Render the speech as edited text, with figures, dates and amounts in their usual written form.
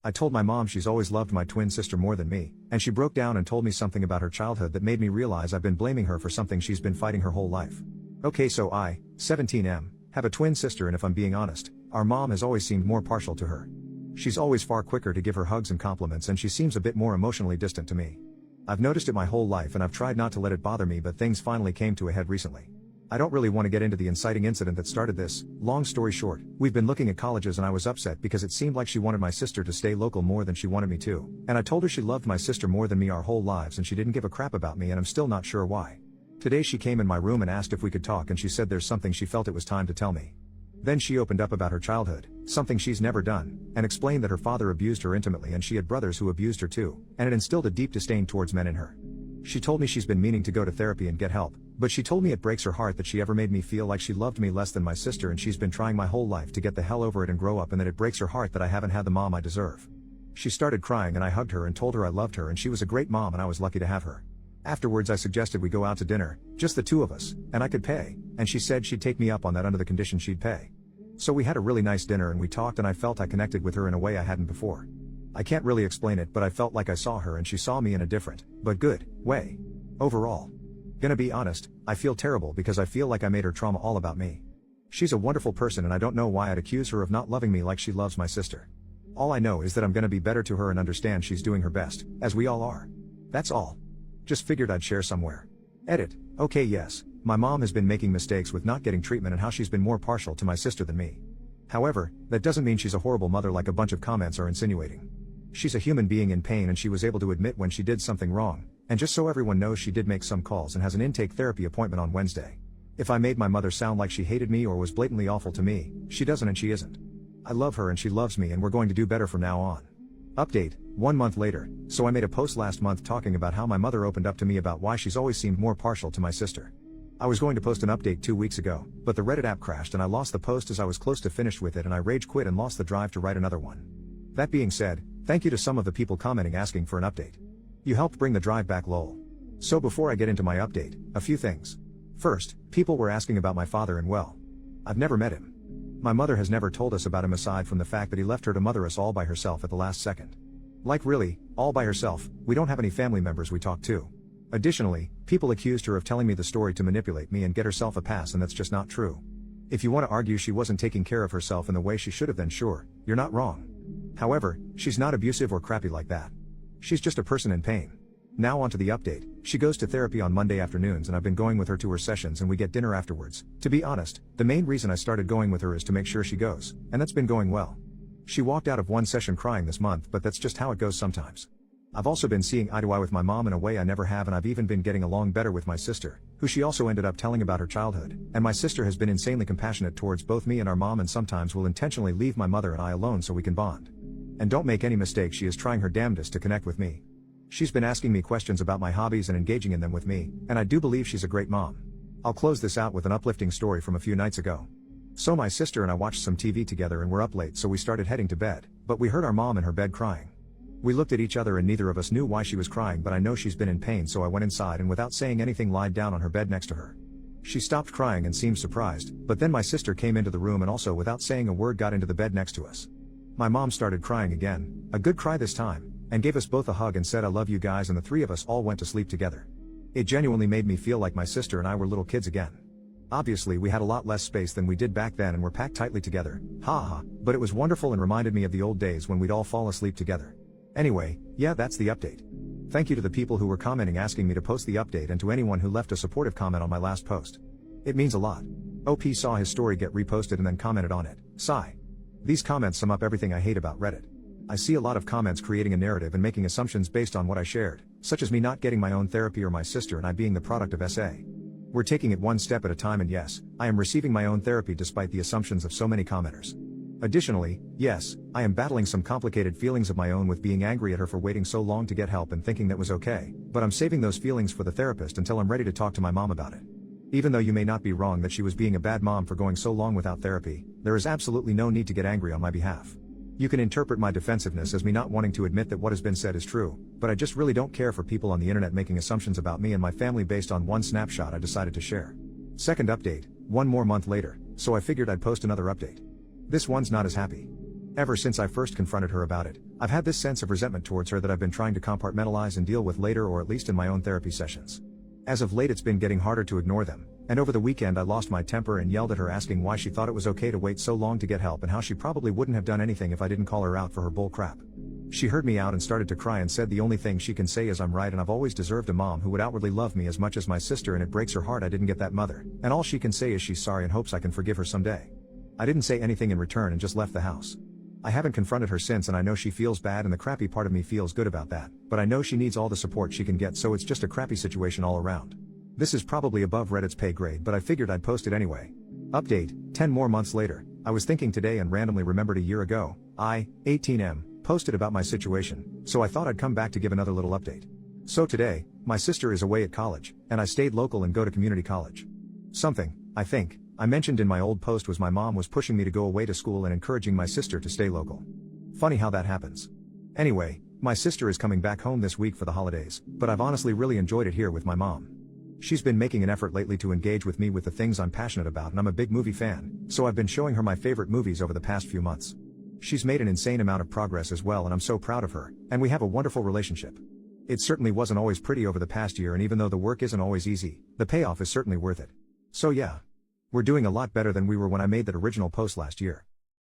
I told my mom she's always loved my twin sister more than me, and she broke down and told me something about her childhood that made me realize I've been blaming her for something she's been fighting her whole life. Okay, so I, 17M, have a twin sister, and if I'm being honest, our mom has always seemed more partial to her. She's always far quicker to give her hugs and compliments, and she seems a bit more emotionally distant to me. I've noticed it my whole life and I've tried not to let it bother me, but things finally came to a head recently. I don't really want to get into the inciting incident that started this. Long story short, we've been looking at colleges and I was upset because it seemed like she wanted my sister to stay local more than she wanted me to, and I told her she loved my sister more than me our whole lives and she didn't give a crap about me, and I'm still not sure why. Today she came in my room and asked if we could talk, and she said there's something she felt it was time to tell me. Then she opened up about her childhood, something she's never done, and explained that her father abused her intimately and she had brothers who abused her too, and it instilled a deep disdain towards men in her. She told me she's been meaning to go to therapy and get help, but she told me it breaks her heart that she ever made me feel like she loved me less than my sister, and she's been trying my whole life to get the hell over it and grow up, and that it breaks her heart that I haven't had the mom I deserve. She started crying and I hugged her and told her I loved her and she was a great mom and I was lucky to have her. Afterwards I suggested we go out to dinner, just the two of us, and I could pay, and she said she'd take me up on that under the condition she'd pay. So we had a really nice dinner and we talked, and I felt I connected with her in a way I hadn't before. I can't really explain it, but I felt like I saw her and she saw me in a different, but good, way. Overall. Gonna be honest, I feel terrible because I feel like I made her trauma all about me. She's a wonderful person and I don't know why I'd accuse her of not loving me like she loves my sister. All I know is that I'm gonna be better to her and understand she's doing her best, as we all are. That's all. Just figured I'd share somewhere. Edit. Okay, yes, my mom has been making mistakes with not getting treatment and how she's been more partial to my sister than me. However, that doesn't mean she's a horrible mother like a bunch of comments are insinuating. She's a human being in pain and she was able to admit when she did something wrong, and just so everyone knows, she did make some calls and has an intake therapy appointment on Wednesday. If I made my mother sound like she hated me or was blatantly awful to me, she doesn't and she isn't. I love her and she loves me and we're going to do better from now on. Update, 1 month later, so I made a post last month talking about how my mother opened up to me about why she's always seemed more partial to my sister. I was going to post an update 2 weeks ago, but the Reddit app crashed and I lost the post as I was close to finished with it, and I rage quit and lost the drive to write another one. That being said, thank you to some of the people commenting asking for an update. You helped bring the drive back, lol. So before I get into my update, a few things. First, people were asking about my father, and well, I've never met him. My mother has never told us about him aside from the fact that he left her to mother us all by herself at the last second. Like really, all by herself. We don't have any family members we talk to. Additionally, people accused her of telling me the story to manipulate me and get herself a pass, and that's just not true. If you want to argue she wasn't taking care of herself in the way she should have, then sure, you're not wrong. However, she's not abusive or crappy like that. She's just a person in pain. Now onto the update. She goes to therapy on Monday afternoons and I've been going with her to her sessions and we get dinner afterwards. To be honest, the main reason I started going with her is to make sure she goes, and that's been going well. She walked out of one session crying this month, but that's just how it goes sometimes. I've also been seeing eye to eye with my mom in a way I never have, and I've even been getting along better with my sister, who she also ended up telling about her childhood, and my sister has been insanely compassionate towards both me and our mom, and sometimes will intentionally leave my mother and I alone so we can bond. And don't make any mistake, she is trying her damnedest to connect with me. She's been asking me questions about my hobbies and engaging in them with me, and I do believe she's a great mom. I'll close this out with an uplifting story from a few nights ago. So my sister and I watched some TV together and were up late, so we started heading to bed, but we heard our mom in her bed crying. We looked at each other and neither of us knew why she was crying, but I know she's been in pain, so I went inside and without saying anything lied down on her bed next to her. She stopped crying and seemed surprised, but then my sister came into the room and also without saying a word got into the bed next to us. My mom started crying again, a good cry this time, and gave us both a hug and said I love you guys, and the three of us all went to sleep together. It genuinely made me feel like my sister and I were little kids again. Obviously we had a lot less space than we did back then and were packed tightly together, haha, but it was wonderful and reminded me of the old days when we'd all fall asleep together. Anyway, yeah, that's the update. Thank you to the people who were commenting asking me to post the update, and to anyone who left a supportive comment on my last post. It means a lot. OP saw his story get reposted and then commented on it. Sigh. These comments sum up everything I hate about Reddit. I see a lot of comments creating a narrative and making assumptions based on what I shared, such as me not getting my own therapy or my sister and I being the product of SA. We're taking it one step at a time, and yes, I am receiving my own therapy despite the assumptions of so many commenters. Additionally, yes, I am battling some complicated feelings of my own with being angry at her for waiting so long to get help and thinking that was okay, but I'm saving those feelings for the therapist until I'm ready to talk to my mom about it. Even though you may not be wrong that she was being a bad mom for going so long without therapy, there is absolutely no need to get angry on my behalf. You can interpret my defensiveness as me not wanting to admit that what has been said is true, but I just really don't care for people on the internet making assumptions about me and my family based on one snapshot I decided to share. Second update, 1 more month later, so I figured I'd post another update. This one's not as happy. Ever since I first confronted her about it, I've had this sense of resentment towards her that I've been trying to compartmentalize and deal with later, or at least in my own therapy sessions. As of late, it's been getting harder to ignore them, and over the weekend I lost my temper and yelled at her, asking why she thought it was okay to wait so long to get help and how she probably wouldn't have done anything if I didn't call her out for her bull crap. She heard me out and started to cry and said the only thing she can say is I'm right and I've always deserved a mom who would outwardly love me as much as my sister, and it breaks her heart I didn't get that mother, and all she can say is she's sorry and hopes I can forgive her someday. I didn't say anything in return and just left the house. I haven't confronted her since, and I know she feels bad, and the crappy part of me feels good about that, but I know she needs all the support she can get, so it's just a crappy situation all around. This is probably above Reddit's pay grade, but I figured I'd post it anyway. Update, 10 more months later. I was thinking today and randomly remembered a year ago, I, 18M, posted about my situation, so I thought I'd come back to give another little update. So today, my sister is away at college, and I stayed local and go to community college. Something, I think, I mentioned in my old post was my mom was pushing me to go away to school and encouraging my sister to stay local. Funny how that happens. Anyway, my sister is coming back home this week for the holidays, but I've honestly really enjoyed it here with my mom. She's been making an effort lately to engage with me with the things I'm passionate about, and I'm a big movie fan, so I've been showing her my favorite movies over the past few months. She's made an insane amount of progress as well, and I'm so proud of her, and we have a wonderful relationship. It certainly wasn't always pretty over the past year, and even though the work isn't always easy, the payoff is certainly worth it. So yeah. We're doing a lot better than we were when I made that original post last year.